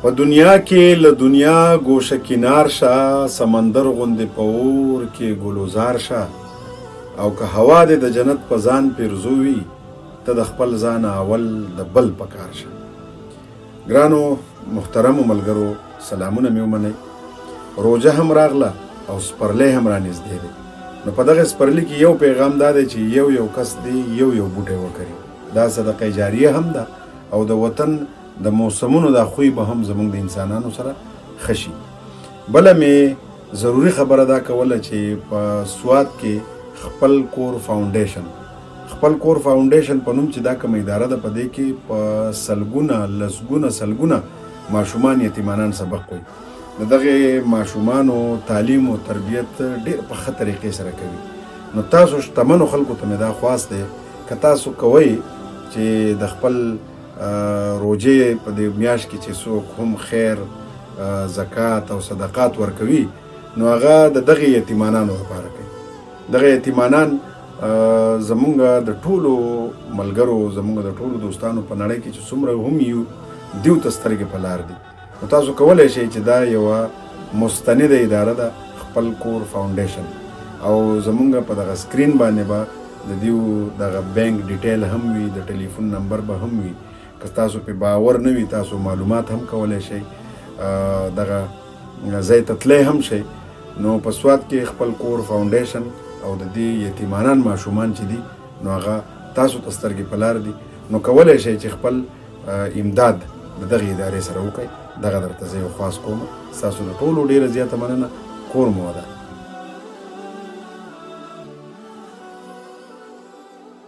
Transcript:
په دنیا کې له دنیا گوشه کنار شه، سمندر غوندې په اور کې ګلوزار شه، او که هوا دې د جنت په ځان پیرزو وي، ته د خپل ځان اول د بل په کار شه. ګرانو محترمو ملګرو، سلامونه مې ومنئ. روژه هم راغله او سپرلی هم رانږدې دی. نو په دغه سپرلي کې یو پیغام دا دی چې یو کس دی یو بوټی وکري. دا صدقه جاریه هم ده او د وطن د موسمونو دا خوی به هم زمونږ د انسانانو سره ښه شي. بله مې ضروري خبره دا کوله چې په سوات کې خپل کور فاونډیشن په نوم چې دا کوم اداره ده، په دې کې په سلګونه ماشومان یتیمانان سبق کوي. د دغه ماشومانو تعلیم او تربیت ډېر په ښه طریقې سره کوي. نو تاسو شتمنو خلکو ته مې دا خواست دی که تاسو کوئ چې د خپل روژې په دې میاشت کې چې څوک هم خیر، زکات او صدقات ورکوي، نو هغه د دغه یتیمانانو لپاره کوي. دغه یتیمانان زمونږ د ټولو ملګرو، زمونږ د ټولو دوستانو په نړۍ کې چې څومره هم یو، دیو ته سترګې په لار دي. نو تاسو کولی شئ چې دا یوه مستنده اداره ده، خپل کور فاونډیشن، او زمونږ په دغه سکرین باندې به د دیو دغه بینک ډیټیل هم وي، د ټلیفون نمبر به هم وي. که تاسو په باور نه وي، تاسو معلومات هم کولی شئ، دغه ځای ته تللی هم شئ. نو په سوات کې خپل کور فاونډیشن او د دې یتیمانان ماشومان چې دي، نو هغه تاسو ته سترګې په لار دي. نو کولی شئ چې خپل امداد د دغې ادارې سره وکړئ. دغه درته زه یو خواست کوم. ستاسو د ټولو ډېره زیاته مننه. کور مو ودان.